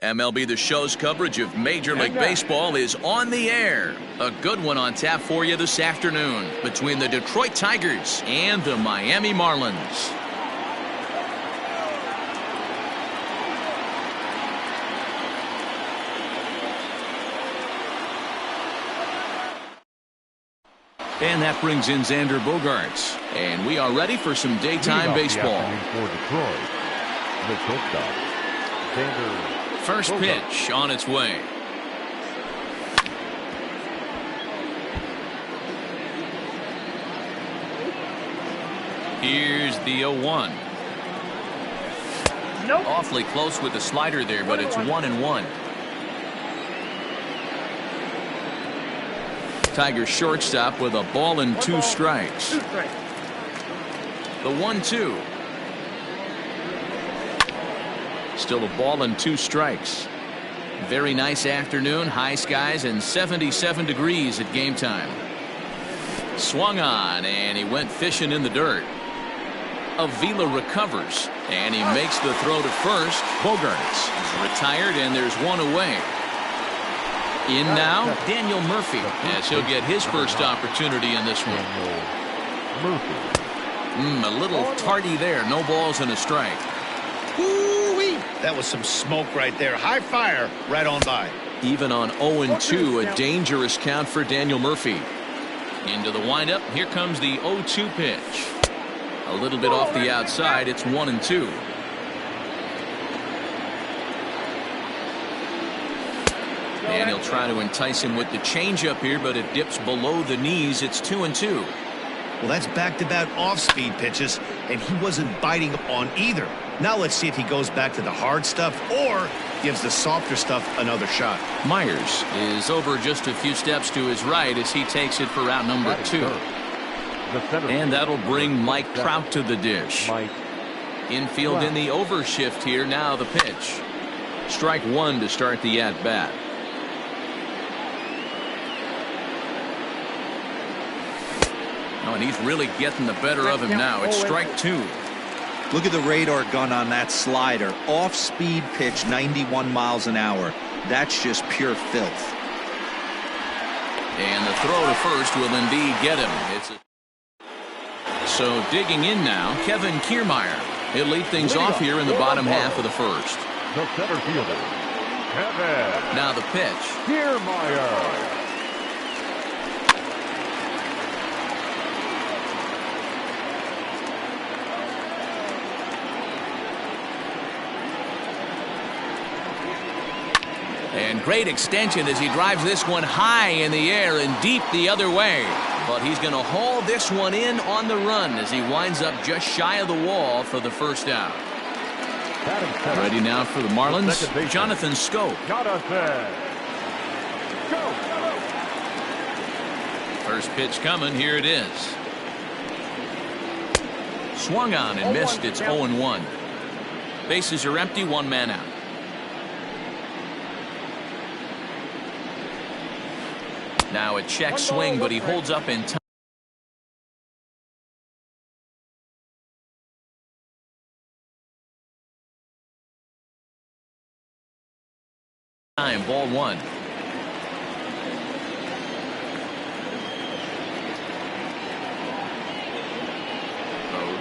MLB The Show's coverage of Major League Baseball is on the air. A good one on tap for you this afternoon between the Detroit Tigers and the Miami Marlins. And that brings in Xander Bogaerts. And we are ready for some daytime baseball. For Detroit, the shortstop, Xander First pitch on its way. Here's the 0-1. Nope. Awfully close with the slider there, but it's 1-1. Tigers shortstop with a ball and two strikes. The 1-2. Still a ball and two strikes. Very nice afternoon, high skies and 77 degrees at game time. Swung on and he went fishing in the dirt. Avila recovers and he makes the throw to first. Bogaerts is retired and there's one away. In now, Daniel Murphy, as he'll get his first opportunity in this one. A little tardy there. No balls and a strike. Woo-wee. That was some smoke right there. High fire right on by. Even on 0-2, a dangerous count for Daniel Murphy. Into the windup. Here comes the 0-2 pitch. A little bit off the outside. It's 1-2. And he'll try to entice him with the changeup here, but it dips below the knees. It's 2-2. Well, that's back-to-back off-speed pitches, and he wasn't biting on either. Now let's see if he goes back to the hard stuff or gives the softer stuff another shot. Myers is over just a few steps to his right as he takes it for out number 2. And that'll bring Mike Trout to the dish. Infield in the overshift here. Now the pitch. Strike one to start the at-bat. Oh, and he's really getting the better of him now. It's strike two. Look at the radar gun on that slider. Off-speed pitch, 91 miles an hour. That's just pure filth. And the throw to first will indeed get him. So digging in now, Kevin Kiermaier. He'll lead things off here in the bottom half of the first. The center fielder, Kevin. Now the pitch. Kiermaier. And great extension as he drives this one high in the air and deep the other way. But he's going to haul this one in on the run as he winds up just shy of the wall for the first out. Ready now for the Marlins, Jonathan Schoop. First pitch coming. Here it is. Swung on and missed. It's 0-1. Bases are empty. One man out. Now a check swing, but he holds up in time. Ball one.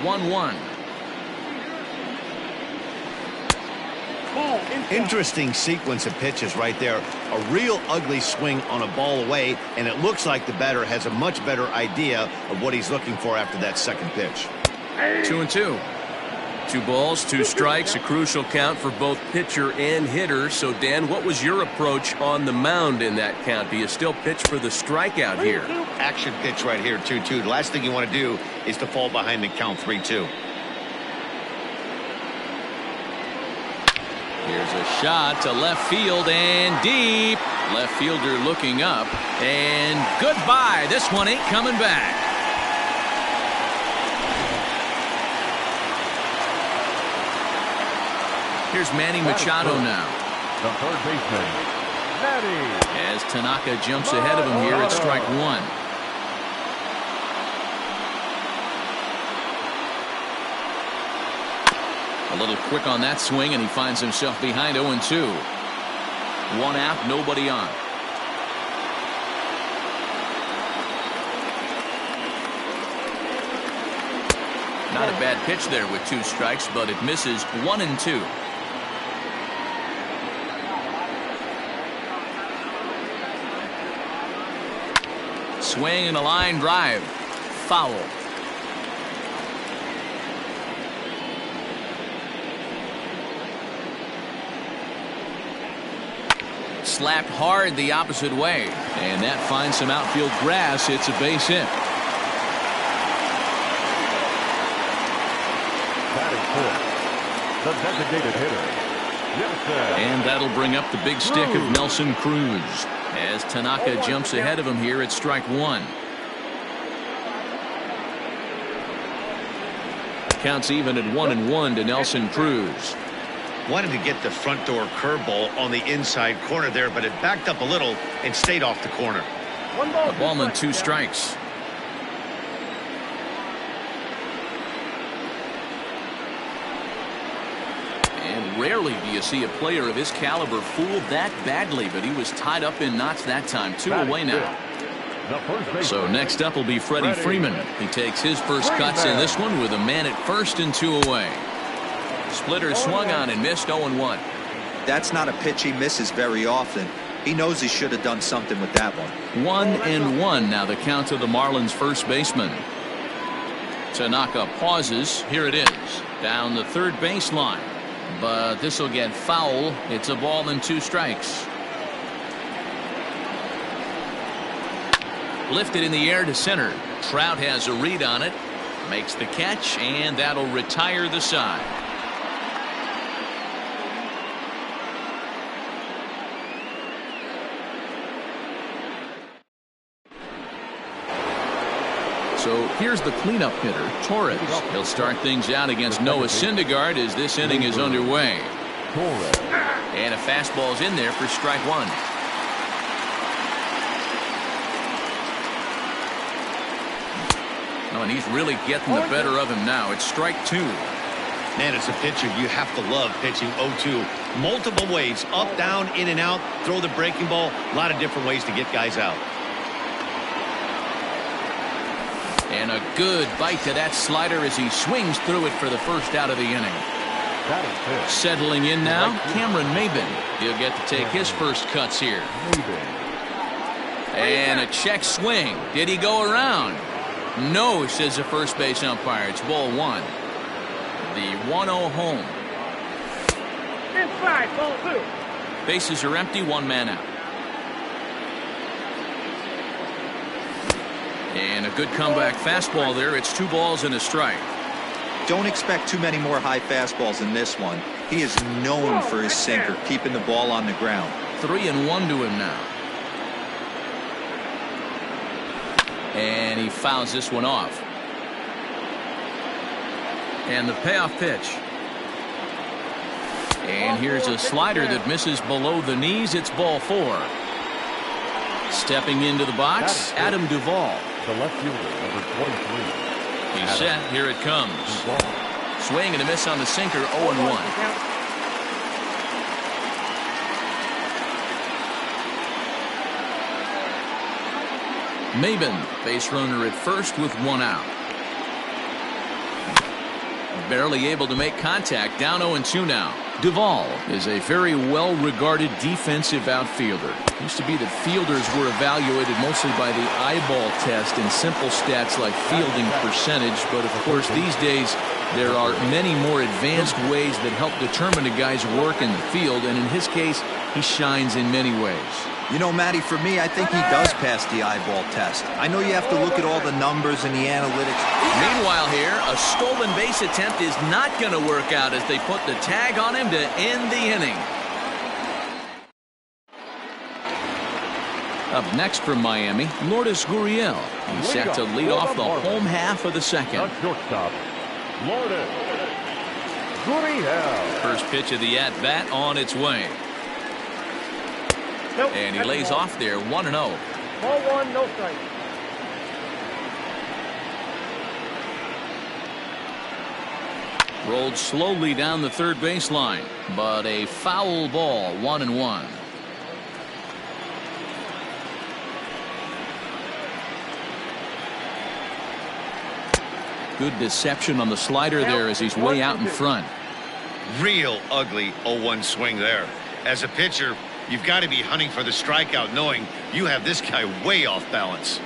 1-1. Interesting sequence of pitches right there. A real ugly swing on a ball away, and it looks like the batter has a much better idea of what he's looking for after that second pitch. 2-2. 2 balls, 2 strikes, a crucial count for both pitcher and hitter. So, Dan, what was your approach on the mound in that count? Do you still pitch for the strikeout here? Action pitch right here, 2-2. The last thing you want to do is to fall behind the count 3-2. Here's a shot to left field and deep. Left fielder looking up. And goodbye. This one ain't coming back. Here's Manny Machado now. The third baseman, Manny. As Tanaka jumps ahead of him here at strike one. A little quick on that swing, and he finds himself behind 0-2. One out, nobody on. Not a bad pitch there with 2 strikes, but it misses 1-2. Swing and a line drive. Foul. Slapped hard the opposite way, and that finds some outfield grass. It's a base hit. Batting fourth, the designated hitter, Nelson. And that'll bring up the big stick of Nelson Cruz as Tanaka jumps ahead of him here at strike 1. Counts even at 1-1 to Nelson Cruz. Wanted to get the front door curveball on the inside corner there, but it backed up a little and stayed off the corner. A ball and 2 strikes. And rarely do you see a player of his caliber fooled that badly, but he was tied up in knots that time. 2 away now. So next up will be Freddie Freeman. He takes his first cuts in this one with a man at first and 2 away. Splitter swung on and missed 0-1. That's not a pitch he misses very often. He knows he should have done something with that one. 1-1 now the count to the Marlins first baseman. Tanaka pauses. Here it is. Down the third baseline. But this will get foul. It's a ball and 2 strikes. Lifted in the air to center. Trout has a read on it. Makes the catch, and that'll retire the side. So here's the cleanup hitter, Torres. He'll start things out against Noah Syndergaard as this inning is underway. And a fastball's in there for strike 1. Oh, and he's really getting the better of him now. It's strike 2. Man, it's a pitcher you have to love pitching 0-2. Multiple ways, up, down, in and out, throw the breaking ball. A lot of different ways to get guys out. And a good bite to that slider as he swings through it for the first out of the inning. Settling in now, Cameron Maybin. He'll get to take his first cuts here. And a check swing. Did he go around? No, says the first base umpire. It's ball 1. The 1-0 home. Inside, ball 2. Bases are empty, 1 man out. And a good comeback fastball there. It's 2 balls and a strike. Don't expect too many more high fastballs in this one. He is known for his sinker, keeping the ball on the ground. 3-1 to him now. And he fouls this one off. And the payoff pitch. And here's a slider that misses below the knees. It's ball 4. Stepping into the box, Adam Duvall. The left fielder, number 23. He's set. Here it comes. Swing and a miss on the sinker. 0-1. Maybin, base runner at first with 1 out. Barely able to make contact. Down 0-2 now. Duvall is a very well-regarded defensive outfielder. Used to be that fielders were evaluated mostly by the eyeball test and simple stats like fielding percentage. But of course, these days, there are many more advanced ways that help determine a guy's work in the field. And in his case, he shines in many ways. You know, Matty, for me, I think he does pass the eyeball test. I know you have to look at all the numbers and the analytics. Meanwhile here, a stolen base attempt is not going to work out as they put the tag on him to end the inning. Up next from Miami, Lourdes Gurriel. He's set to lead off the home half of the second. Shortstop, Lourdes Gurriel. First pitch of the at-bat on its way. Nope, and he lays off there, 1-0. Ball 1, no strike. Rolled slowly down the third baseline, but a foul ball, 1-1. Good deception on the slider there as he's way out in front. Real ugly 0-1 swing there. As a pitcher, you've got to be hunting for the strikeout, knowing you have this guy way off balance.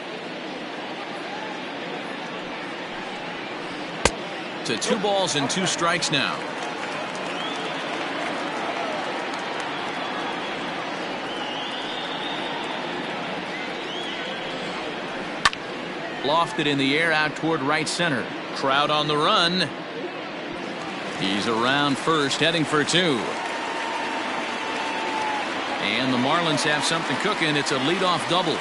To 2 balls and 2 strikes now. Lofted in the air out toward right center. Crowd on the run. He's around first, heading for 2. And the Marlins have something cooking. It's a leadoff double.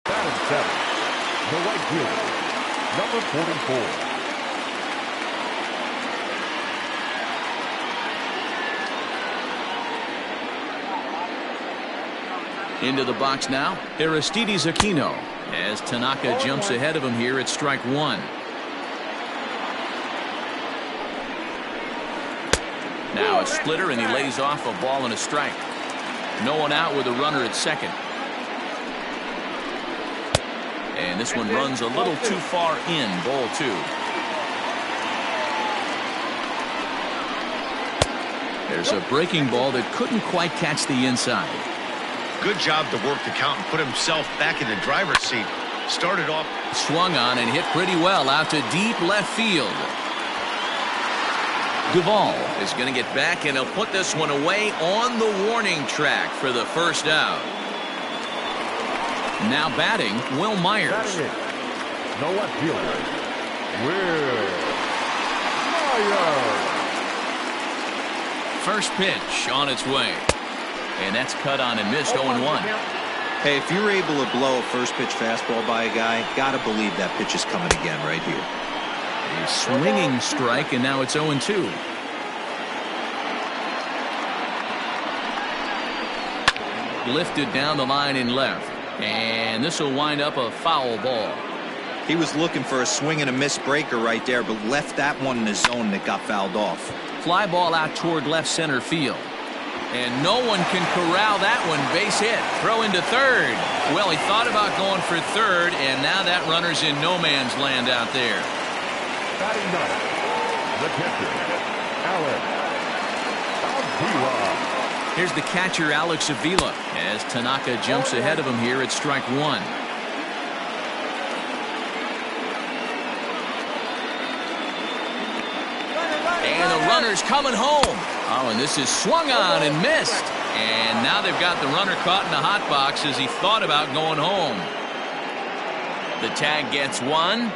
Batting 7, the right fielder, number 44. Into the box now, Aristides Aquino, as Tanaka jumps ahead of him here at strike 1. Now a splitter, and he lays off a ball and a strike. No one out with a runner at second. And this one runs a little too far in, ball 2. There's a breaking ball that couldn't quite catch the inside. Good job to work the count and put himself back in the driver's seat. Started off. Swung on and hit pretty well out to deep left field. Duvall is going to get back, and he'll put this one away on the warning track for the first out. Now batting, Will Myers. Batting it, the left fielder, Will Myers. First pitch on its way. And that's cut on and missed. 0-1. Hey, if you're able to blow a first pitch fastball by a guy, gotta believe that pitch is coming again right here. A swinging strike, and now it's 0-2. Lifted down the line in left, and this will wind up a foul ball. He was looking for a swing and a miss breaker right there, but left that one in the zone that got fouled off. Fly ball out toward left center field. And no one can corral that one. Base hit. Throw into third. Well, he thought about going for third, and now that runner's in no man's land out there. Batting 9, the catcher, Alex Avila. Here's the catcher, Alex Avila, as Tanaka jumps ahead of him here at strike 1. And the runner's coming home. Oh, and this is swung on and missed. And now they've got the runner caught in the hot box as he thought about going home. The tag gets 1.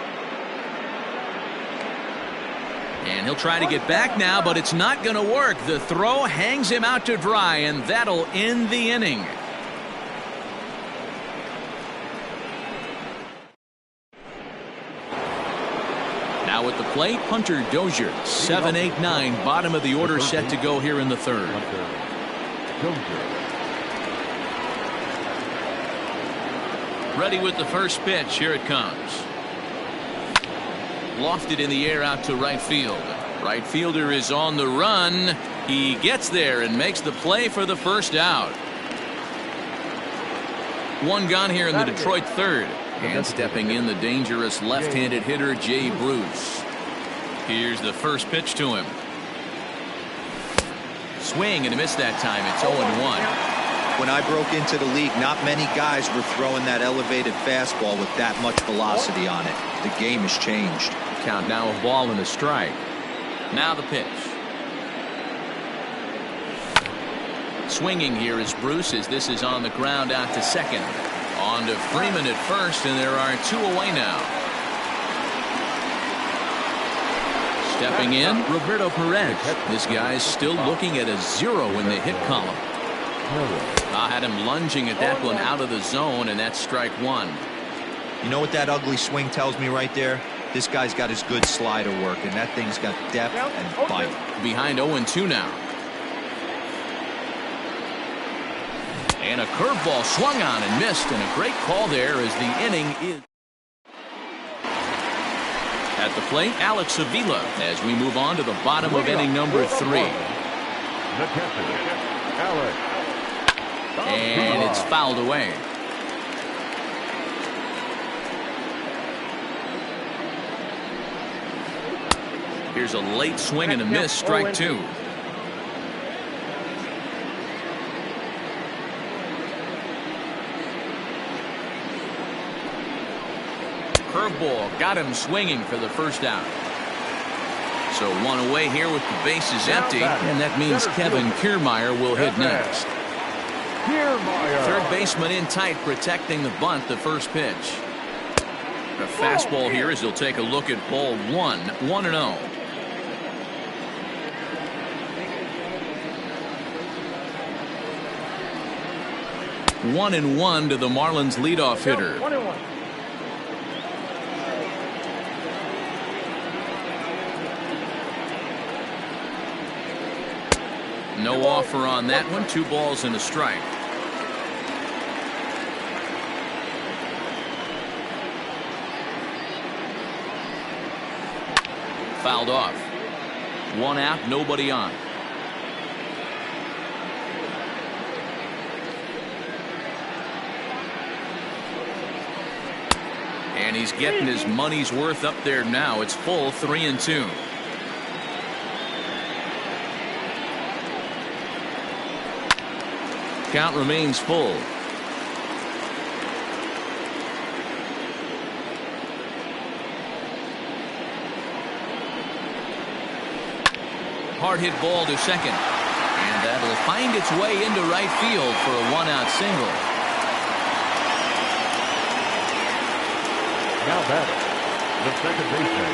And he'll try to get back now, but it's not going to work. The throw hangs him out to dry, and that'll end the inning. Now at the plate, Hunter Dozier. 7, 8, 9, bottom of the order, set to go here in the third. Ready with the first pitch. Here it comes. Lofted in the air out to right field. Right fielder is on the run. He gets there and makes the play for the first out. One gone here in the Detroit third. And stepping in, the dangerous left-handed hitter, Jay Bruce. Here's the first pitch to him. Swing and a miss that time. It's 0-1. When I broke into the league, not many guys were throwing that elevated fastball with that much velocity on it. The game has changed. Count now a ball and a strike. Now the pitch. Swinging here is Bruce, as this is on the ground out to second. On to Freeman at first, and there are 2 away now. Stepping in, Roberto Perez. This guy's still looking at a 0 in the hit column. I had him lunging at that one out of the zone, and that's strike 1. You know what that ugly swing tells me right there? This guy's got his good slider work, and that thing's got depth and bite. Behind 0-2 now. And a curveball swung on and missed, and a great call there as the inning is. At the plate, Alex Avila, as we move on to the bottom of inning number 3. The catcher, Alex. And it's fouled away. Here's a late swing and a miss, strike two. Curveball got him swinging for the first out. So one away here with the bases empty, and that means Kevin Kiermaier will hit next. Third baseman in tight, protecting the bunt, the first pitch. A fastball here as he'll take a look at ball one, 1-0. One and one to the Marlins leadoff hitter. 1-1. No offer on that one. 2 balls and a strike. Fouled off. 1 out, nobody on. And he's getting his money's worth up there now. It's full, 3-2. Count remains full. Hard hit ball to second. And that'll find its way into right field for a 1-out single. Now batting, the second baseman.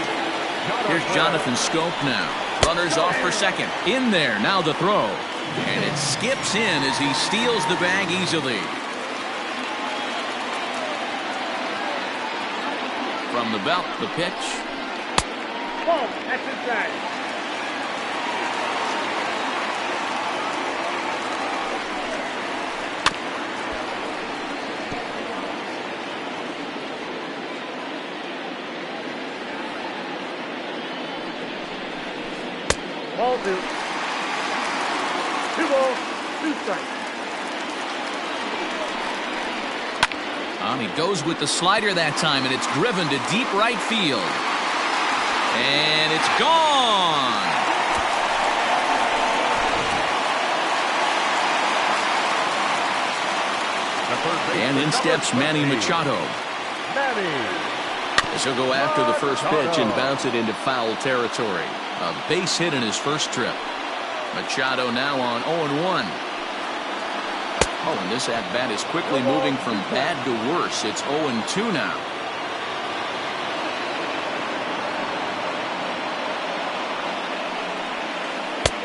Here's Jonathan Scope now. Runners off for second. In there, now the throw. And it skips in as he steals the bag easily. From the belt, the pitch. Ball, that's inside. Ball 2. 2 balls, 2 strikes. He goes with the slider that time, and it's driven to deep right field. And it's gone. And in steps Manny Machado. As he'll go after the first pitch and bounce it into foul territory. A base hit in his first trip. Machado now on 0-1. Oh, and this at-bat is quickly moving from bad to worse. It's 0-2 now.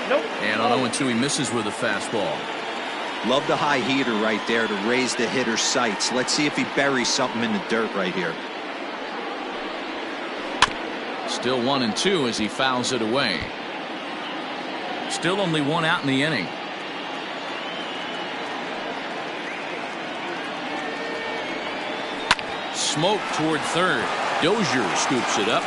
Nope. And on 0-2 he misses with a fastball. Love the high heater right there to raise the hitter's sights. Let's see if he buries something in the dirt right here. Still 1-2 as he fouls it away. Still only 1 out in the inning. Smoke toward third. Dozier scoops it up.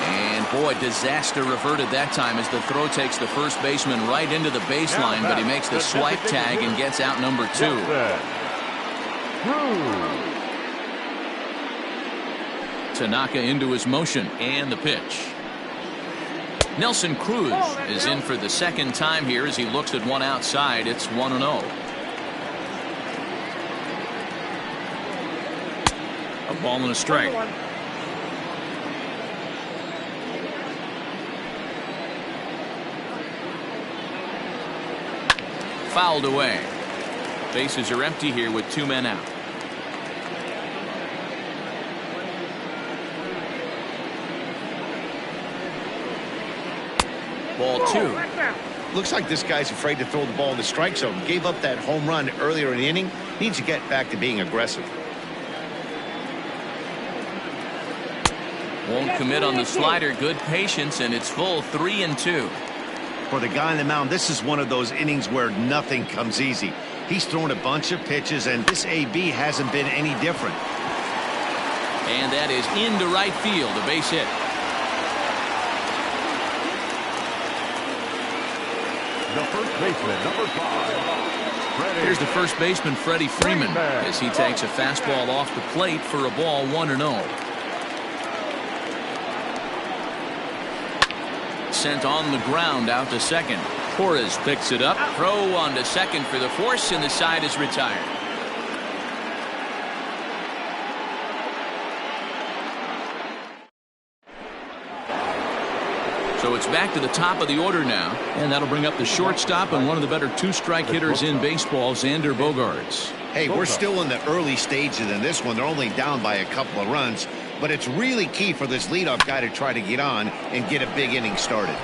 And boy, disaster reverted that time as the throw takes the first baseman right into the baseline, but he makes the swipe tag and gets out number 2. Tanaka into his motion, and the pitch. Nelson Cruz is in for the second time here as he looks at one outside. It's 1-0. A ball and a strike. Fouled away. Bases are empty here with 2 men out. Ball 2. Looks like this guy's afraid to throw the ball in the strike zone. Gave up that home run earlier in the inning. Needs to get back to being aggressive. Won't commit on the slider. Good patience, and it's full, 3-2. For the guy on the mound, this is one of those innings where nothing comes easy. He's thrown a bunch of pitches, and this AB hasn't been any different. And that is into right field, a base hit. first baseman, number 5. Freddie. Here's the first baseman, Freddie Freeman, as he takes a fastball off the plate for a ball 1-0. Sent on the ground out to second. Torres picks it up. Throw on to second for the force, and the side is retired. So it's back to the top of the order now, and that'll bring up the shortstop and one of the better two-strike hitters in baseball, Xander Bogaerts. Hey, we're still in the early stages in this one. They're only down by a couple of runs, but it's really key for this leadoff guy to try to get on and get a big inning started.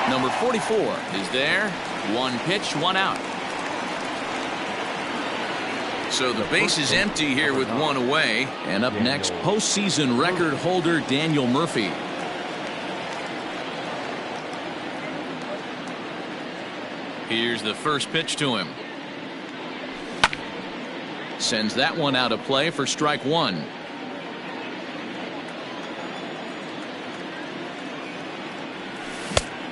Number 44 is there. One pitch, one out. So the base is empty here with one away. And up next, postseason record holder Daniel Murphy. Here's the first pitch to him. Sends that one out of play for strike one.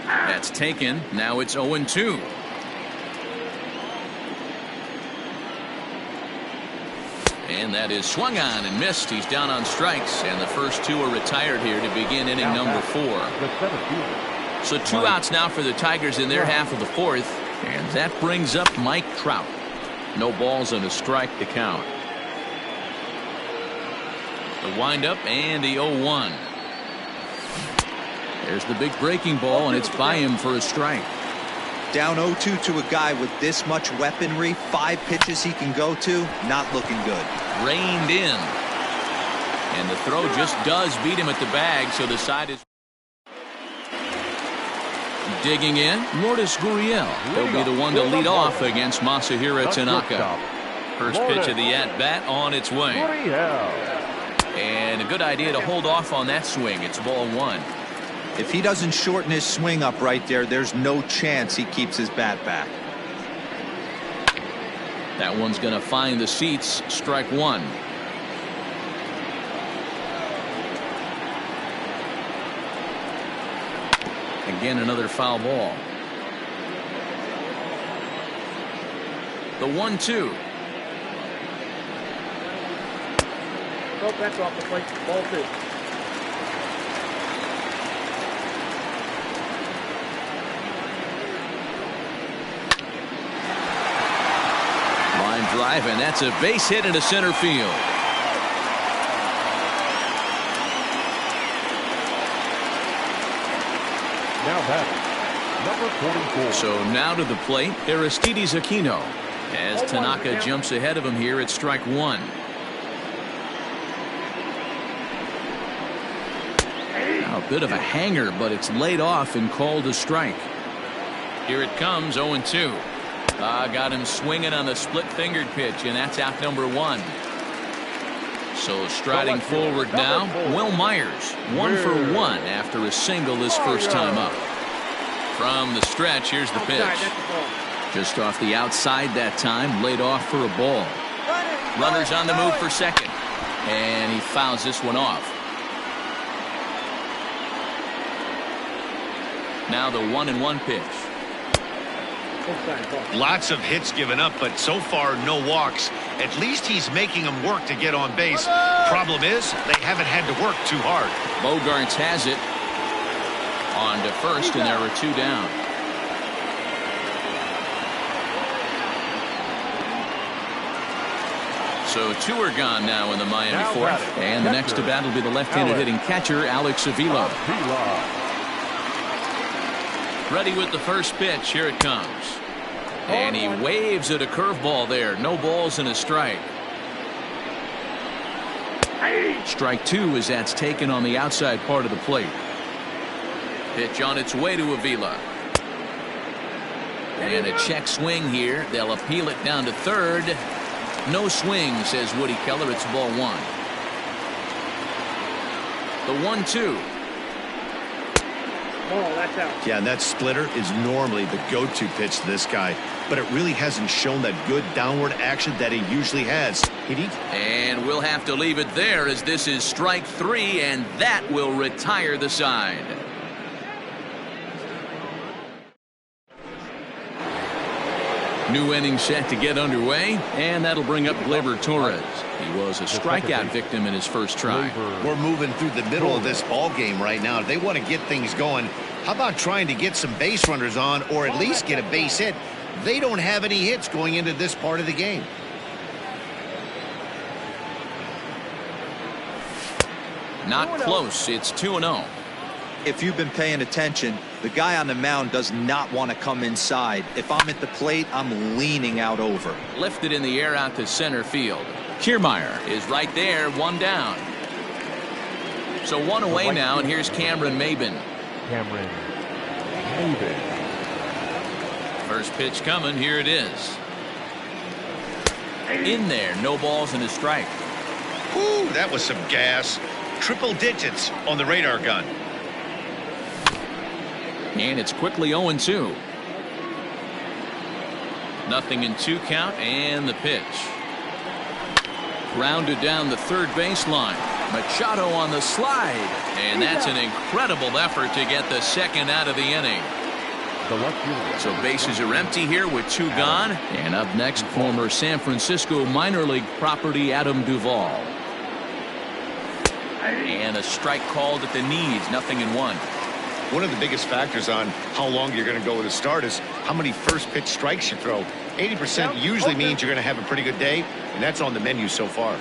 That's taken. Now it's 0-2. And that is swung on and missed. He's down on strikes, and the first two are retired here to begin inning number 4. So 2 outs now for the Tigers in their half of the fourth, and that brings up Mike Trout. No balls and a strike to count. The windup and the 0-1. There's the big breaking ball, and it's by him for a strike. Down 0-2 to a guy with this much weaponry, 5 pitches he can go to, not looking good. Reined in. And the throw just does beat him at the bag, so the side is digging in. Lourdes Gurriel. He'll be the one to lead off against Masahiro Tanaka. First pitch of the at-bat on its way. And a good idea to hold off on that swing. It's ball 1. If he doesn't shorten his swing up right there, there's no chance he keeps his bat back. That one's going to find the seats. Strike 1. Again, another foul ball. The 1-2. Oh, that's off the plate. Ball 2. Drive, and that's a base hit into center field. Now batting, number 44. So now to the plate, Aristides Aquino, as Tanaka jumps ahead of him here at strike 1. Now a bit of a hanger, but it's laid off and called a strike. Here it comes, 0-2. Got him swinging on the split-fingered pitch, and that's out number 1. So striding forward now, Will Myers, 1 for 1 after a single his first time up. From the stretch, here's the pitch. Just off the outside that time, laid off for a ball. Runners on the move for second, and he fouls this one off. Now the 1-1 pitch. Lots of hits given up, but so far no walks. At least he's making them work to get on base. Problem is, they haven't had to work too hard. Bogaerts has it on to first, and there are 2 down. So 2 are gone now in the Miami fourth, and the next to bat will be the left-handed hitting catcher Alex Avila. Ready with the first pitch. Here it comes. And he waves at a curveball there. No balls and a strike. Strike 2 as that's taken on the outside part of the plate. Pitch on its way to Avila. And a check swing here. They'll appeal it down to third. No swing, says Woody Keller. It's ball 1. The 1-2. Oh, that's out. Yeah, and that splitter is normally the go-to pitch to this guy, but it really hasn't shown that good downward action that he usually has. And we'll have to leave it there, as this is strike 3, and that will retire the side. New inning set to get underway, and that'll bring up Gleyber Torres. He was a strikeout victim in his first try. We're moving through the middle of this ball game right now. If they want to get things going, how about trying to get some base runners on or at least get a base hit? They don't have any hits going into this part of the game. Not close. It's 2-0. If you've been paying attention, the guy on the mound does not want to come inside. If I'm at the plate, I'm leaning out over. Lifted in the air out to center field. Kiermaier is right there, one down. So one away now, and here's Cameron Maybin. First pitch coming. Here it is. In there. No balls and a strike. Whew, that was some gas. Triple digits on the radar gun. And it's quickly 0-2. Nothing in 2 count, and the pitch. Grounded down the third baseline. Machado on the slide. And that's an incredible effort to get the second out of the inning. So bases are empty here with 2 gone. And up next, former San Francisco minor league property Adam Duvall. And a strike called at the knees. Nothing in 1. One of the biggest factors on how long you're going to go with a start is how many first pitch strikes you throw. 80% usually means you're going to have a pretty good day, and that's on the menu so far.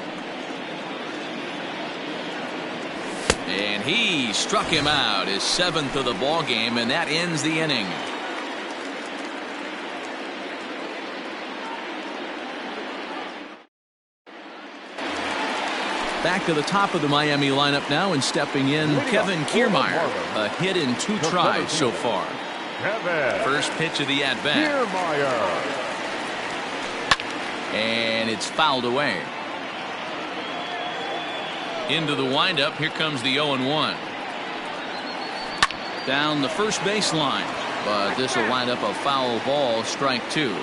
And he struck him out, his 7th of the ball game, and that ends the inning. Back to the top of the Miami lineup now, and stepping in, Kevin Kiermaier. A hit in 2 tries so far. First pitch of the at-bat. And it's fouled away. Into the windup. Here comes the 0-1. Down the first baseline. But this will wind up a foul ball, strike 2.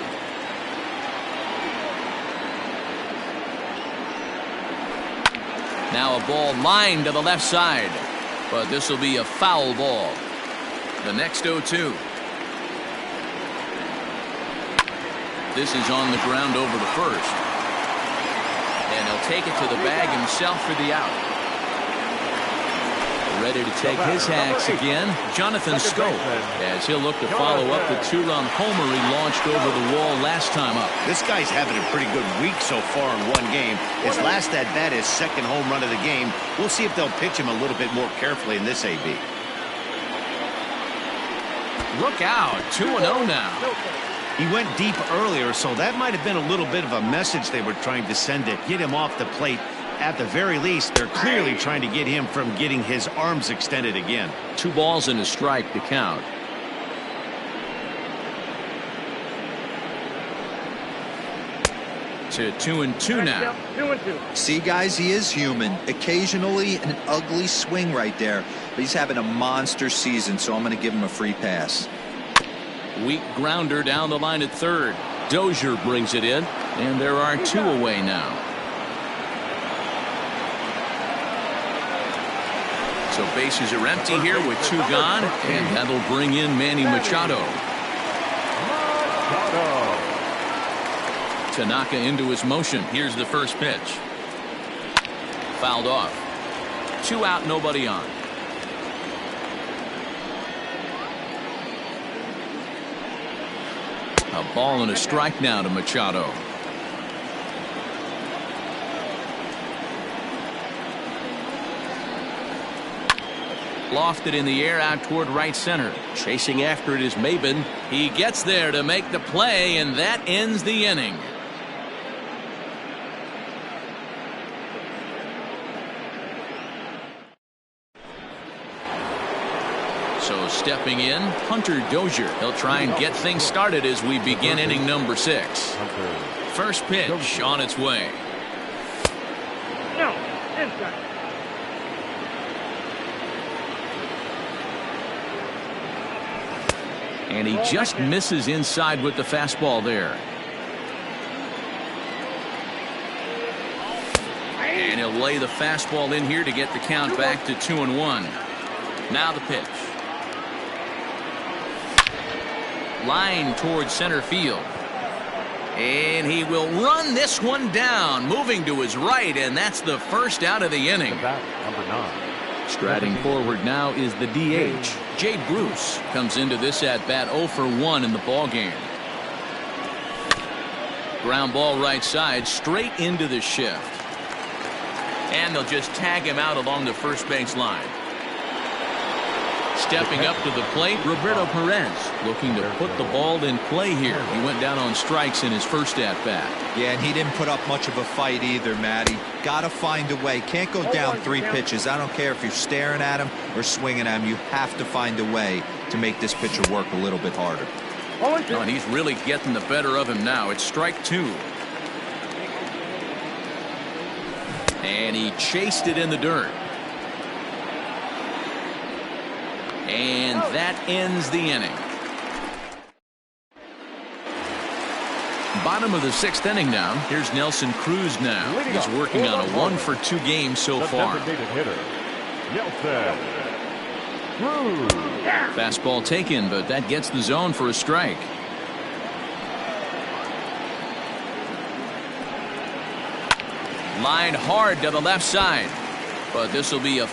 Now a ball lined to the left side. But this will be a foul ball. The next 0-2. This is on the ground over the first. And he'll take it to the bag himself for the out. Ready to take his hacks again, Jonathan Scope, as he'll look to follow up the 2-run homer he launched over the wall last time up. This guy's having a pretty good week so far in 1 game. His last at-bat is 2nd home run of the game. We'll see if they'll pitch him a little bit more carefully in this AB. Look out, 2-0 now. He went deep earlier, so that might have been a little bit of a message they were trying to send to get him off the plate. At the very least, they're clearly trying to get him from getting his arms extended again. 2 balls and a strike to count. To 2-2 now. 2-2. See, guys, he is human. Occasionally an ugly swing right there, but he's having a monster season, so I'm going to give him a free pass. Weak grounder down the line at third. Dozier brings it in, and there are 2 away now. So bases are empty here with 2 gone, and that'll bring in Manny Machado. Tanaka into his motion. Here's the first pitch. Fouled off. 2 out, nobody on. A ball and a strike now to Machado. Lofted in the air out toward right center. Chasing after it is Maybin. He gets there to make the play, and that ends the inning. So stepping in, Hunter Dozier. He'll try and get things started as we begin inning number 6. First pitch on its way. No, inside. And he just misses inside with the fastball there. And he'll lay the fastball in here to get the count back to 2-1. Now the pitch. Line towards center field. And he will run this one down, moving to his right, and that's the first out of the inning. Number 9. Striding forward now is the DH. Jay Bruce comes into this at-bat 0 for 1 in the ballgame. Ground ball right side, straight into the shift. And they'll just tag him out along the first base line. Stepping up to the plate, Roberto Perez, looking to put the ball in play here. He went down on strikes in his first at-bat. Yeah, and he didn't put up much of a fight either, Matty. Got to find a way. Can't go down 3 pitches. I don't care if you're staring at him or swinging at him. You have to find a way to make this pitcher work a little bit harder. Oh, and he's really getting the better of him now. It's strike 2. And he chased it in the dirt. And that ends the inning. Bottom of the 6th inning now. Here's Nelson Cruz now. He's working on a 1 for 2 game so far. Hitter, Nelson Cruz. Fastball taken, but that gets the zone for a strike. Line hard to the left side, but this will be a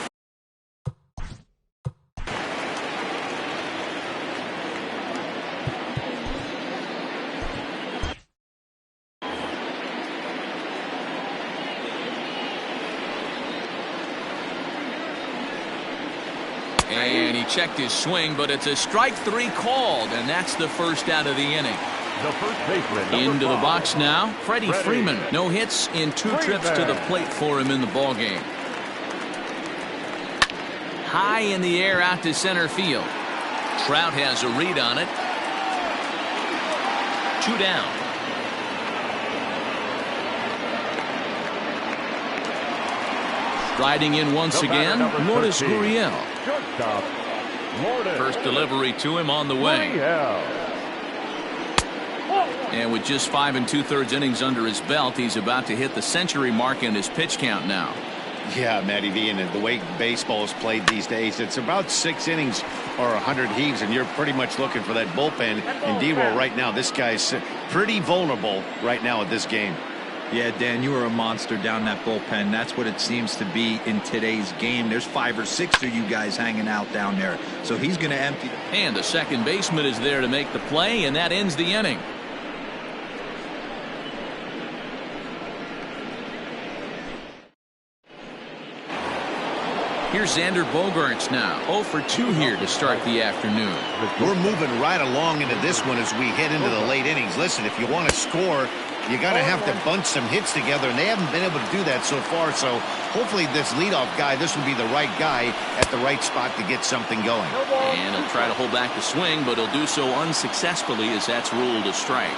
and he checked his swing, but it's a strike 3 called, and that's the first out of the inning. The first baseman, Into the 5. box now, Freddie Freeman. No hits in 2 trips to the plate for him in the ballgame. High in the air out to center field. Trout has a read on it. 2 down. Striding in once again, Lourdes Gurriel. Shortstop, Lourdes. First delivery to him on the way. Gurriel. And with just 5 2/3 innings under his belt, he's about to hit the century mark in his pitch count now. Yeah, Matty V, and the way baseball is played these days, it's about 6 innings or 100 heaves, and you're pretty much looking for that bullpen. Indeed, well, right now, this guy's pretty vulnerable right now at this game. Yeah, Dan, you are a monster down that bullpen. That's what it seems to be in today's game. There's 5 or 6 of you guys hanging out down there. So he's going to empty. And the second baseman is there to make the play, and that ends the inning. Here's Xander Bogaerts now. 0 for 2 here to start the afternoon. We're moving right along into this one as we head into the late innings. Listen, if you want to score, you got to have to bunch some hits together, and they haven't been able to do that so far. So hopefully this leadoff guy, this will be the right guy at the right spot to get something going. And he'll try to hold back the swing, but he'll do so unsuccessfully as that's ruled a strike.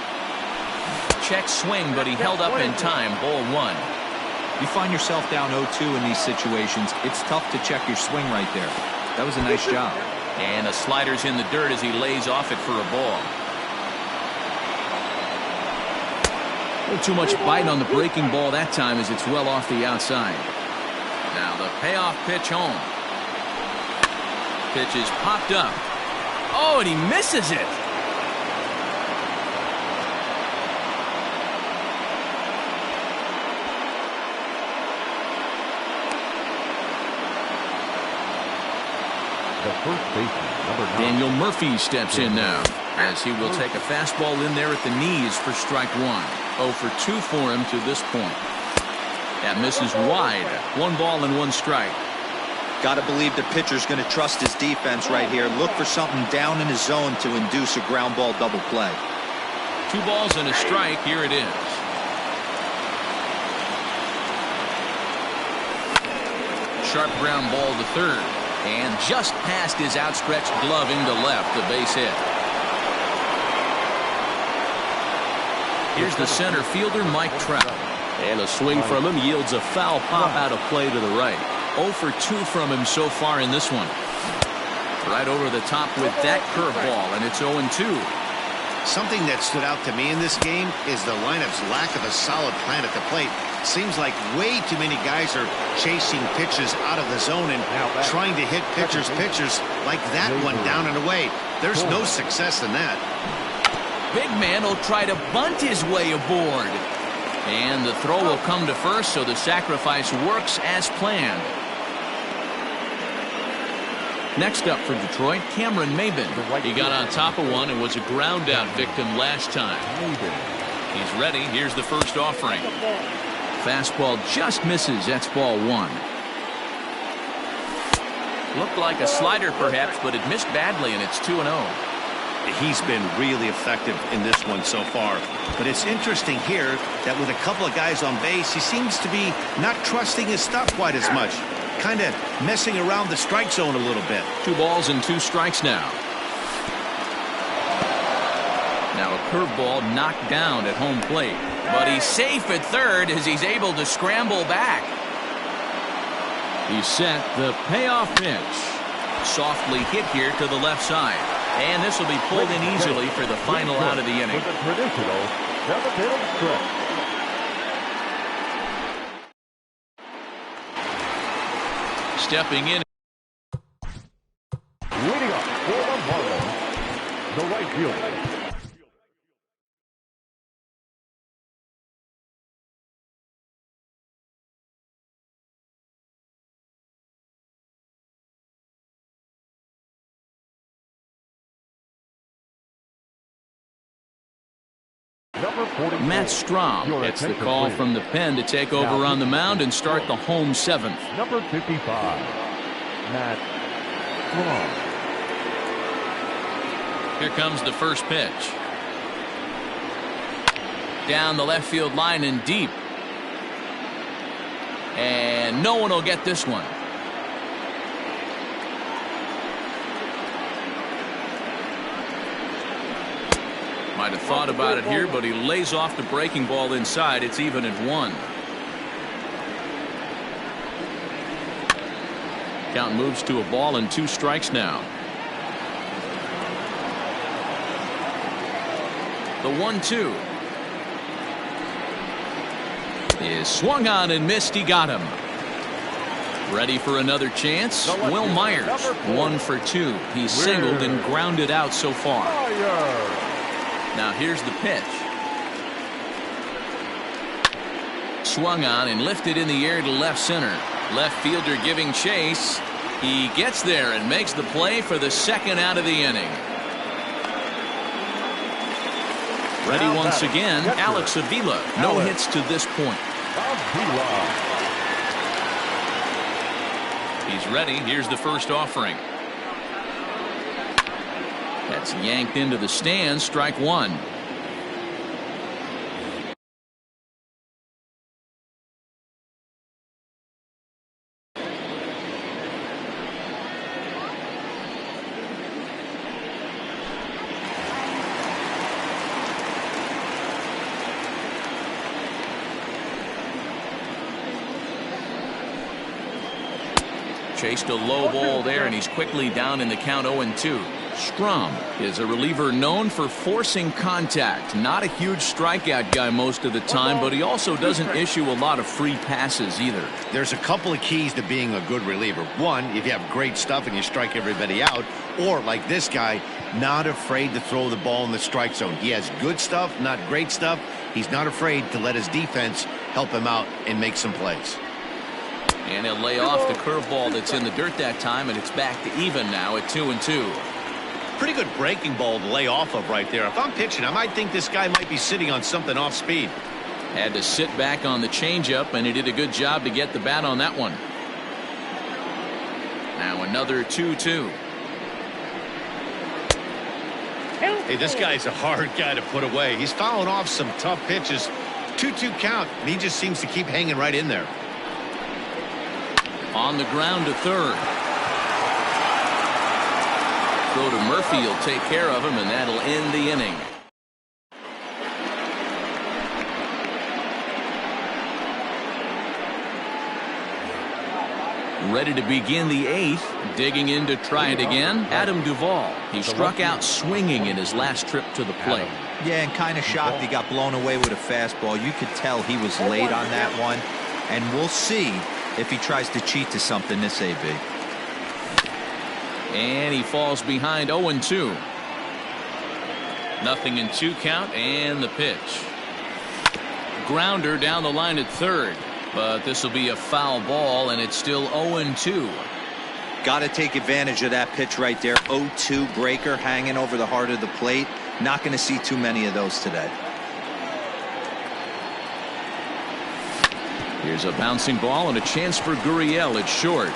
Check swing, but he held up in time. Ball 1. You find yourself down 0-2 in these situations. It's tough to check your swing right there. That was a nice job. And the slider's in the dirt as he lays off it for a ball. A little too much bite on the breaking ball that time as it's well off the outside. Now the payoff pitch home. Pitch is popped up. Oh, and he misses it. The first baseman, number 9. Daniel Murphy steps in now as he will take a fastball in there at the knees for strike 1. 0 for 2 for him to this point. That misses wide. 1 ball and 1 strike. Got to believe the pitcher's going to trust his defense right here. Look for something down in his zone to induce a ground ball double play. 2 balls and a strike. Here it is. Sharp ground ball to third. And just past his outstretched glove into left, the base hit. Here's the center fielder, Mike Trout. And a swing from him yields a foul pop out of play to the right. 0 for 2 from him so far in this one. Right over the top with that curveball, and it's 0-2. Something that stood out to me in this game is the lineup's lack of a solid plan at the plate. Seems like way too many guys are chasing pitches out of the zone and trying to hit pitchers like that one down and away. There's no success in that. big man will try to bunt his way aboard. And the throw will come to first, so the sacrifice works as planned. Next up for Detroit, Cameron Maben. He got on top of one and was a ground out victim last time. He's ready. Here's the first offering. Fastball just misses. That's ball one. Looked like a slider perhaps, but it missed badly, and it's 2-0. He's been really effective in this one so far. But it's interesting here that with a couple of guys on base, he seems to be not trusting his stuff quite as much. Kind of messing around the strike zone a little bit. 2 balls and 2 strikes now. Now a curveball knocked down at home plate. But he's safe at third as he's able to scramble back. He's set the payoff pitch. Softly hit here to the left side. And this will be pulled in easily for the final out of the inning. With a traditional 7th-inning stretch. Stepping in. Leading up for the Marlins, the right fielder. Matt Strom gets the call from the pen to take over on the mound and start the home 7th. Number 55, Matt Strom. Here comes the first pitch. Down the left field line and deep. And no one will get this one. Might have thought about it here, but he lays off the breaking ball inside. It's even at 1. Count moves to a ball and 2 strikes now. The 1-2 is swung on and missed. He got him. Ready for another chance. Will Myers 1 for 2. He's singled and grounded out so far. Now here's the pitch. Swung on and lifted in the air to left center. Left fielder giving chase. He gets there and makes the play for the 2nd out of the inning. Ready once again, Alex Avila. No hits to this point. He's ready. Here's the first offering. That's yanked into the stands. Strike 1. Chased a low ball there, and he's quickly down in the count. 0-2. Strom is a reliever known for forcing contact. Not a huge strikeout guy most of the time, but he also doesn't issue a lot of free passes either. There's a couple of keys to being a good reliever. One, if you have great stuff and you strike everybody out, or like this guy, not afraid to throw the ball in the strike zone. He has good stuff, not great stuff. He's not afraid to let his defense help him out and make some plays. And he'll lay off the curveball that's in the dirt that time, and it's back to even now at 2-2. Pretty good breaking ball to lay off of right there. If I'm pitching, I might think this guy might be sitting on something off speed. Had to sit back on the changeup, and he did a good job to get the bat on that one. Now another 2-2. Hey, this guy's a hard guy to put away. He's fouling off some tough pitches. 2-2 count, and he just seems to keep hanging right in there. On the ground to third. Throw to Murphy will take care of him, and that'll end the inning. Ready to begin the 8th. Digging in to try it again. Adam Duvall. He struck out swinging in his last trip to the plate. Yeah, and kind of shocked he got blown away with a fastball. You could tell he was late on that one. And we'll see if he tries to cheat to something this AB. And he falls behind. 0-2. 0-2 count, and the pitch. Grounder down the line at third, but this will be a foul ball, and it's still 0-2. Got to take advantage of that pitch right there. 0-2 breaker hanging over the heart of the plate. Not going to see too many of those today. Here's a bouncing ball and a chance for Gurriel at short.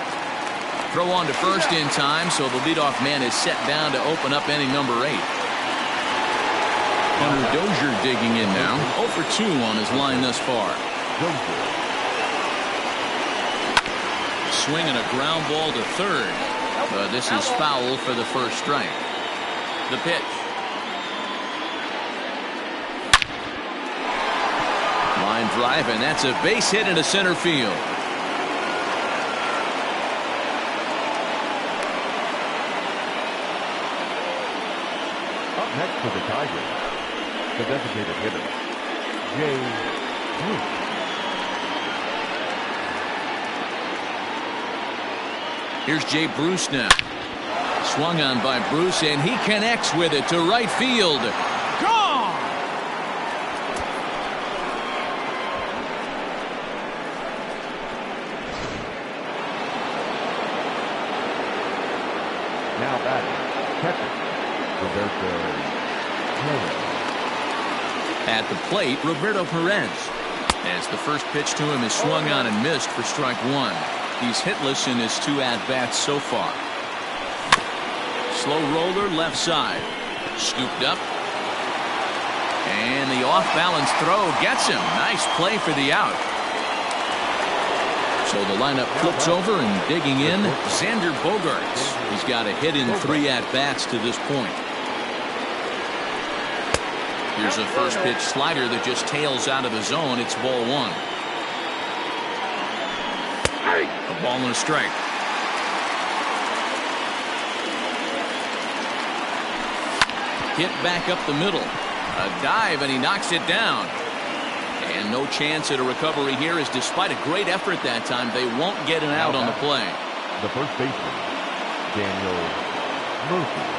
Throw on to first in time, so the leadoff man is set down to open up inning number 8. Hunter Dozier digging in now. 0 for 2 on his line thus far. Swing and a ground ball to third. But this is foul for the first strike. The pitch. Line drive, and that's a base hit into center field. Up next for the Tigers, the designated hitter, Jay Bruce. Here's Jay Bruce now. Swung on by Bruce, and he connects with it to right field. Gone! Now batting, catcher, Roberto Perez. At the plate, Roberto Perez. As the first pitch to him is swung on and missed for strike 1. He's hitless in his 2 at-bats so far. Slow roller left side. Scooped up. And the off-balance throw gets him. Nice play for the out. So the lineup flips over, and digging in, Xander Bogaerts. He's got a hit in 3 at-bats to this point. Here's a first pitch slider that just tails out of the zone. It's ball 1. A ball and a strike. Hit back up the middle. A dive, and he knocks it down. And no chance at a recovery here, as despite a great effort that time, they won't get an out on the play. The first baseman, Daniel Murphy.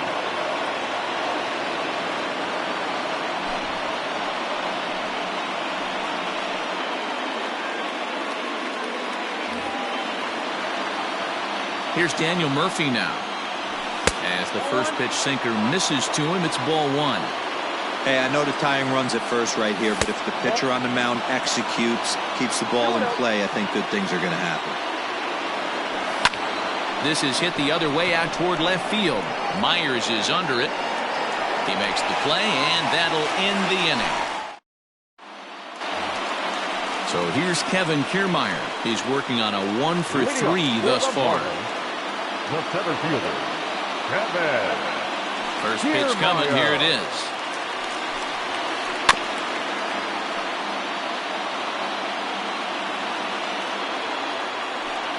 Here's Daniel Murphy now. As the first pitch sinker misses to him, it's ball 1. Hey, I know the tying run's at first right here, but if the pitcher on the mound executes, keeps the ball in play, I think good things are going to happen. This is hit the other way out toward left field. Myers is under it. He makes the play, and that'll end the inning. So here's Kevin Kiermaier. He's working on a 1 for 3 thus far. The center fielder, Kevin First pitch coming. Here it is.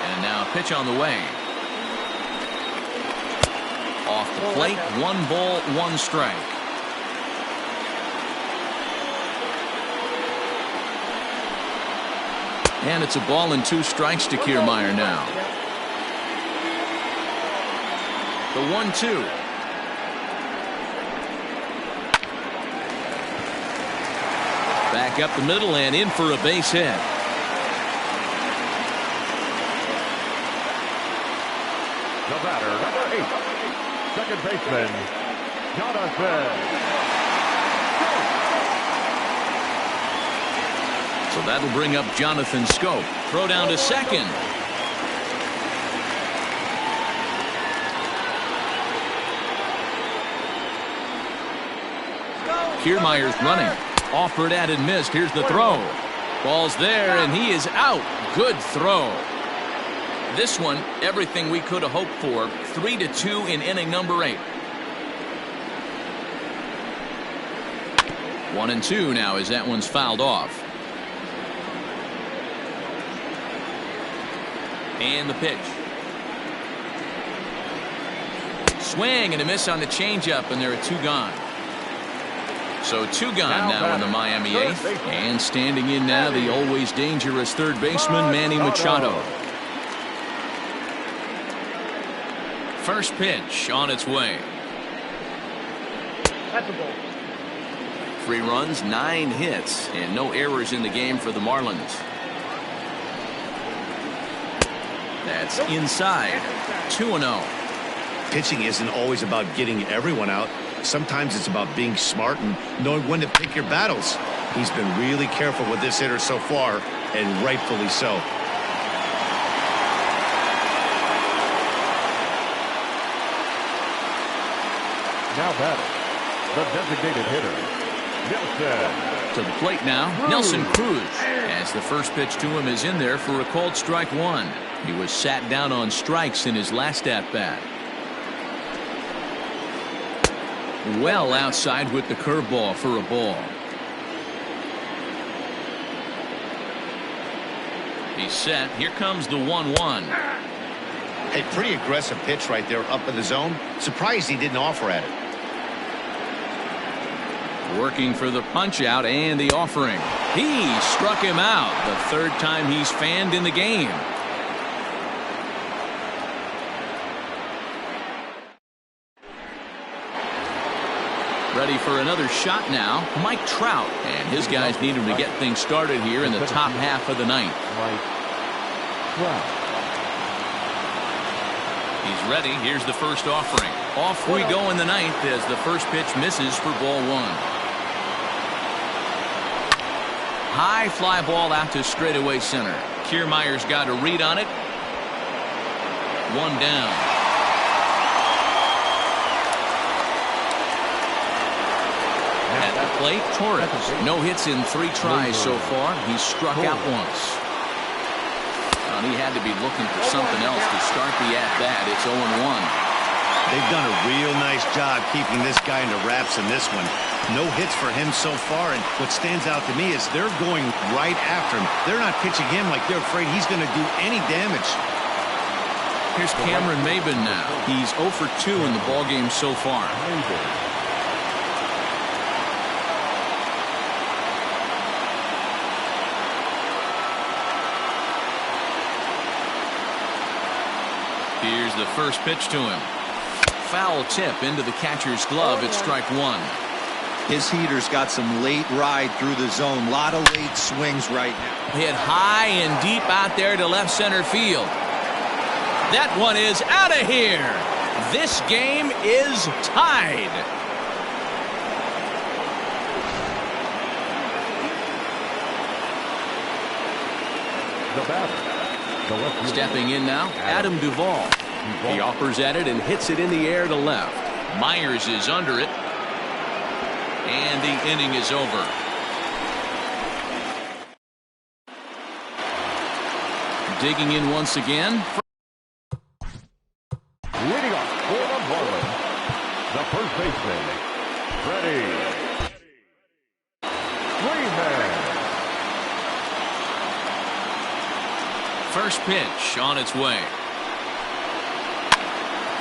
And now a pitch on the way. Off the plate, 1 ball, 1 strike. And it's a ball and 2 strikes to Kiermaier now. The 1-2. Back up the middle and in for a base hit. The batter, number 8, second baseman, Jonathan. So that'll bring up Jonathan Scope. Throw down to second. Kiermaier's running. Offered at and missed. Here's the throw. Ball's there, and he is out. Good throw. This one, everything we could have hoped for. 3-2 in inning number 8. 1-2 now as that one's fouled off. And the pitch. Swing and a miss on the changeup, and there are 2 gone. So 2 gone now in the Miami 8th. And standing in now, the always dangerous third baseman, Manny Machado. First pitch on its way. That's a ball. free runs, 9 hits, and no errors in the game for the Marlins. That's inside. 2-0. Pitching isn't always about getting everyone out. Sometimes it's about being smart and knowing when to pick your battles. He's been really careful with this hitter so far, and rightfully so. Now batting, the designated hitter, Nelson. To the plate now, Nelson Cruz. As the first pitch to him is in there for a called strike one. He was sat down on strikes in his last at-bat. Well outside with the curveball for a ball. He's set. Here comes the 1-1. A pretty aggressive pitch right there up in the zone. Surprised he didn't offer at it. Working for the punch out and the offering. He struck him out. The third time he's fanned in the game. Ready for another shot now, Mike Trout. And his guys need him to get things started here in the top half of the ninth. He's ready. Here's the first offering. Off we go in the ninth as the first pitch misses for ball one. High fly ball out to straightaway center. Kiermaier's got a read on it. One down. At the plate, Torres. No hits in 3 tries so far. He's struck out once. Well, he had to be looking for something else to start the at-bat. It's 0-1. They've done a real nice job keeping this guy into wraps in this one. No hits for him so far, and what stands out to me is they're going right after him. They're not pitching him like they're afraid he's going to do any damage. Here's Cameron Maybin now. He's 0 for 2 in the ballgame so far. Here's the first pitch to him. Foul tip into the catcher's glove. It's strike one. His heater's got some late ride through the zone. A lot of late swings right now. Hit high and deep out there to left center field. That one is out of here. This game is tied. The batter. Stepping in now, Adam Duvall. He offers at it and hits it in the air to left. Myers is under it. And the inning is over. Digging in once again. Leading off for the Marlins, the first baseman, Freddie Freeman. First pitch on its way.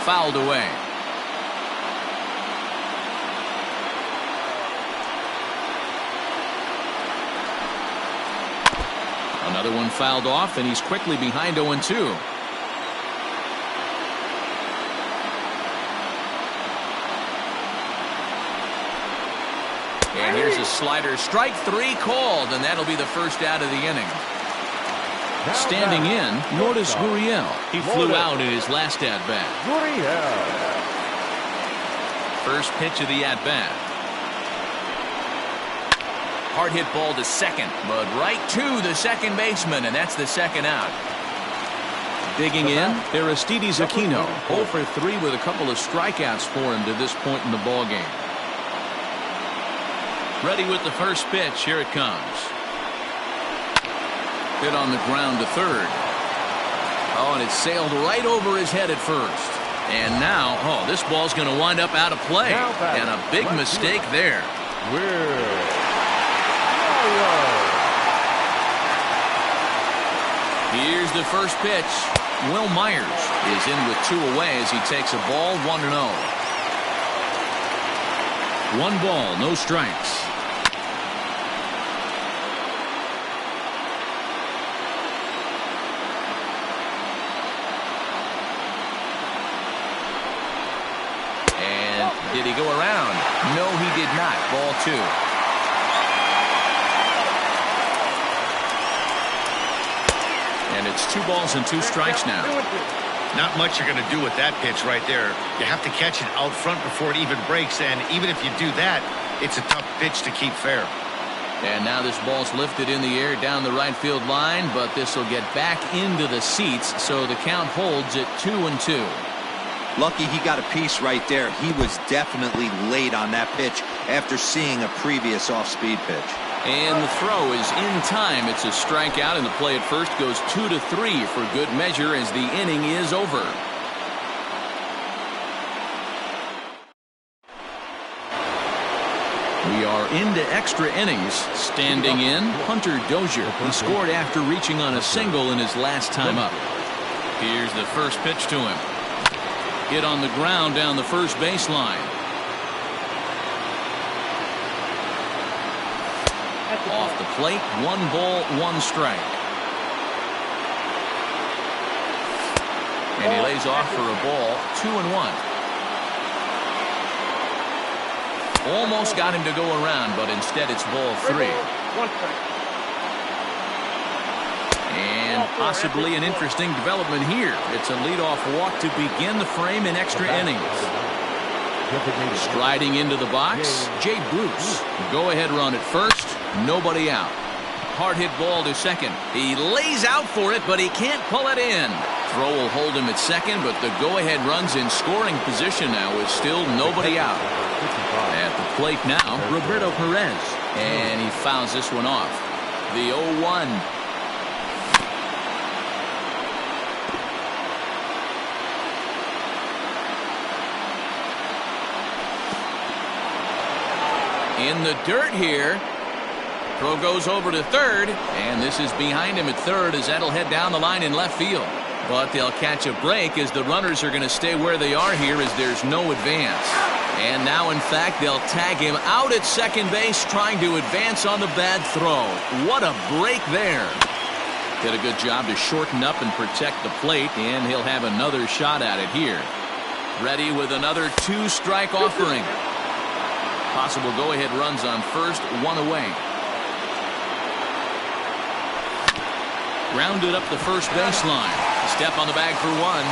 Fouled away. Another one fouled off, and he's quickly behind 0-2. And here's a slider. Strike 3 called, and that'll be the first out of the inning. Standing in, Lourdes Gurriel. He flew out in his last at-bat. First pitch of the at-bat. Hard hit ball to second, but right to the second baseman, and that's the second out. Digging in, Aristides Aquino. 0 for 3 with a couple of strikeouts for him to this point in the ballgame. Ready with the first pitch. Here it comes. Hit on the ground to third. Oh, and it sailed right over his head at first. And now, oh, this ball's going to wind up out of play. And a big mistake there. Here's the first pitch. Will Myers is in with 2 away as he takes a ball 1-0. 1 ball, no strikes. Did he go around? No, he did not. Ball 2. And it's 2 balls and 2 strikes now. Not much you're going to do with that pitch right there. You have to catch it out front before it even breaks, and even if you do that, it's a tough pitch to keep fair. And now this ball's lifted in the air down the right field line, but this will get back into the seats, so the count holds at 2-2. Lucky he got a piece right there. He was definitely late on that pitch after seeing a previous off-speed pitch. And the throw is in time. It's a strikeout, and the play at first goes 2-3 for good measure as the inning is over. We are into extra innings. Standing in, Hunter Dozier. He scored after reaching on a single in his last time up. Here's the first pitch to him. Hit on the ground down the first baseline. Off the plate, 1 ball, 1 strike. And he lays off for a ball, 2-1. Almost got him to go around, but instead it's ball 3. And possibly an interesting development here. It's a leadoff walk to begin the frame in extra innings. Striding into the box, Jay Bruce. Go-ahead run at first, nobody out. Hard hit ball to second. He lays out for it, but he can't pull it in. Throw will hold him at second, but the go-ahead run's in scoring position now with still nobody out. At the plate now, Roberto Perez. And he fouls this one off. The 0-1. In the dirt here. Throw goes over to third, and this is behind him at third as that'll head down the line in left field. But they'll catch a break as the runners are going to stay where they are here as there's no advance. And now, in fact, they'll tag him out at second base trying to advance on the bad throw. What a break there. Did a good job to shorten up and protect the plate, and he'll have another shot at it here. Ready with another 2-strike offering. Possible go-ahead runs on first, 1 away. Grounded up the first baseline. Step on the bag for 1.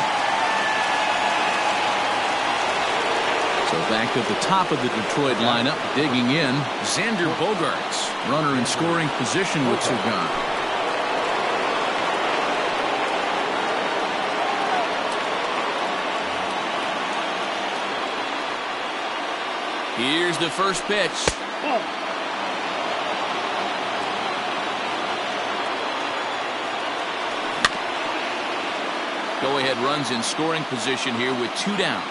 So back at the top of the Detroit lineup, digging in, Xander Bogaerts. Runner in scoring position with Sugan. Here's the first pitch. Go-ahead runs in scoring position here with 2 down.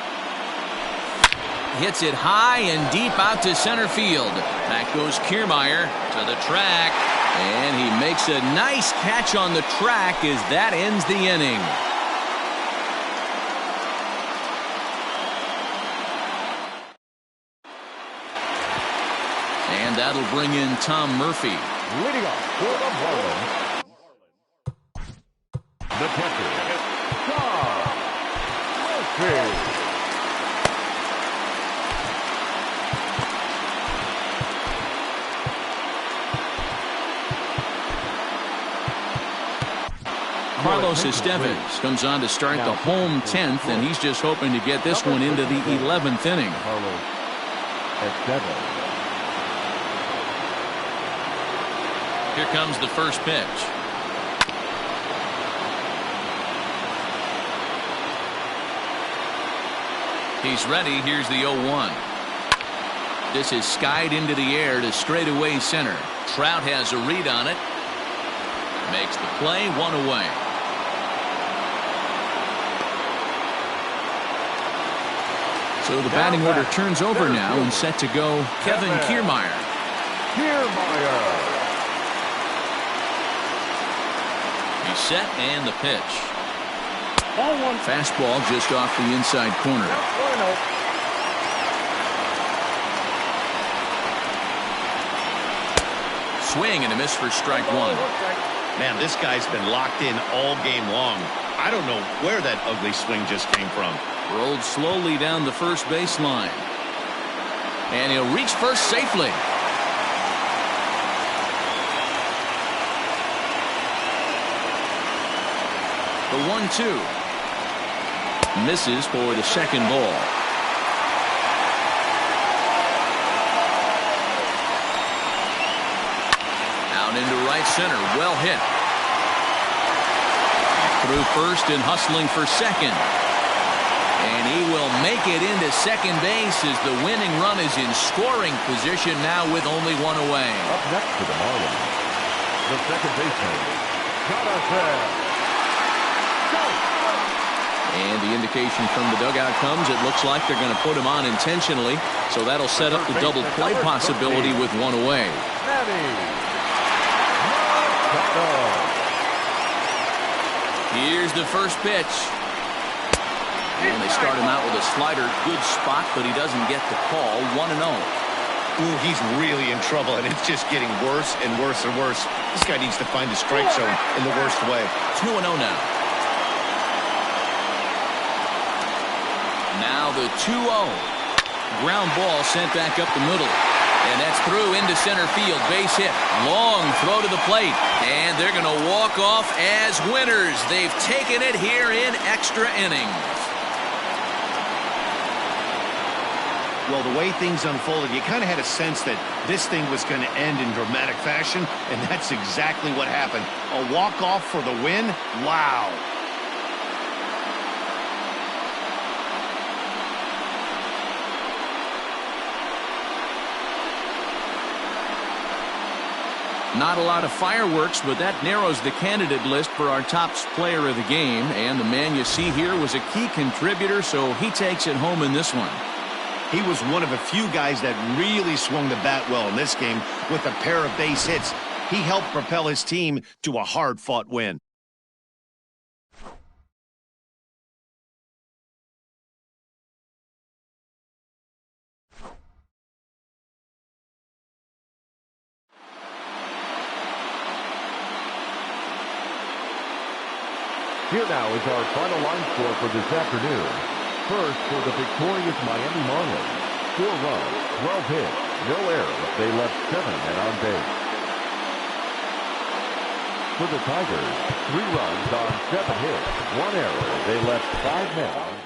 Hits it high and deep out to center field. Back goes Kiermaier to the track. And he makes a nice catch on the track as that ends the inning. And that'll bring in Tom Murphy. Leading off for the Marlins, the catcher, Tom Murphy. Carlos Estevez comes on to start the home 10th, and he's just hoping to get this one into the 11th inning. Carlos Estevez. Here comes the first pitch. He's ready. Here's the 0-1. This is skied into the air to straightaway center. Trout has a read on it. Makes the play, 1 away. So the batting order turns over now and set to go Kevin Kiermaier. He's set and the pitch. Fastball just off the inside corner. Swing and a miss for strike 1. Man, this guy's been locked in all game long. I don't know where that ugly swing just came from. Rolled slowly down the first baseline. And he'll reach first safely. The 1-2. Misses for the second ball. Out into right center. Well hit. Through first and hustling for second. And he will make it into second base as the winning run is in scoring position now with only one away. Up next for the Marlins, the second baseman, Jonathan. And the indication from the dugout comes, it looks like they're going to put him on intentionally. So that'll set up the double play possibility with one away. Here's the first pitch. And they start him out with a slider. Good spot, but he doesn't get the call. 1-0. Ooh, he's really in trouble, and it's just getting worse and worse and worse. This guy needs to find the strike zone in the worst way. 2-0 now. Now the 2-0. Ground ball sent back up the middle. And that's through into center field. Base hit. Long throw to the plate. And they're going to walk off as winners. They've taken it here in extra innings. Well, the way things unfolded, you kind of had a sense that this thing was going to end in dramatic fashion, and that's exactly what happened. A walk-off for the win? Wow. Not a lot of fireworks, but that narrows the candidate list for our top player of the game. And the man you see here was a key contributor, so he takes it home in this one. He was one of a few guys that really swung the bat well in this game with a pair of base hits. He helped propel his team to a hard-fought win. Here now is our final line score for this afternoon. First, for the victorious Miami Marlins, 4 runs, 12 hits, no errors. They left 7 men on base. For the Tigers, 3 runs on 7 hits, 1 error. They left 5 men on base.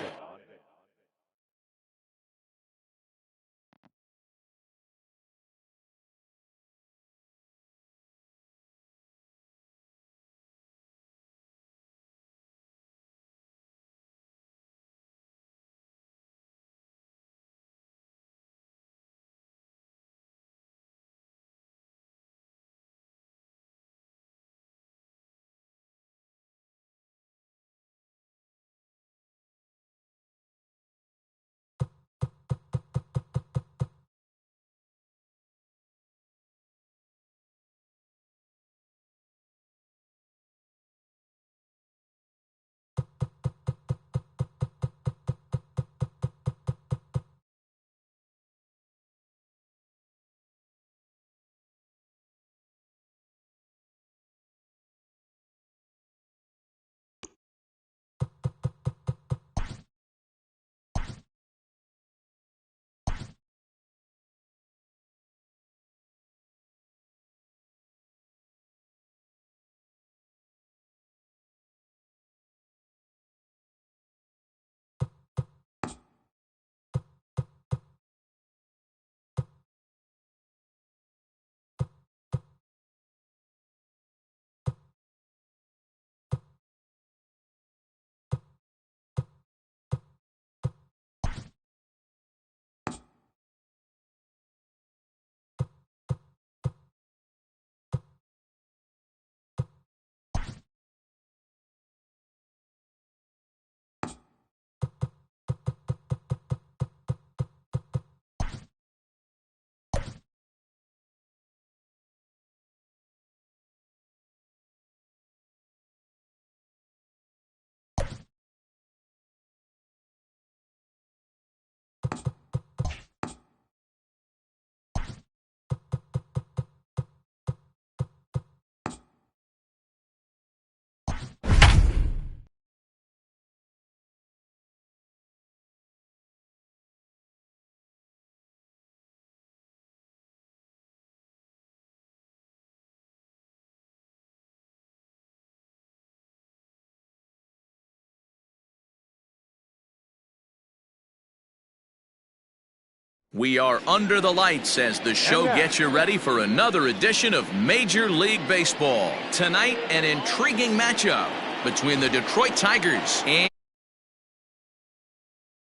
We are under the lights as the show gets you ready for another edition of Major League Baseball. Tonight, an intriguing matchup between the Detroit Tigers and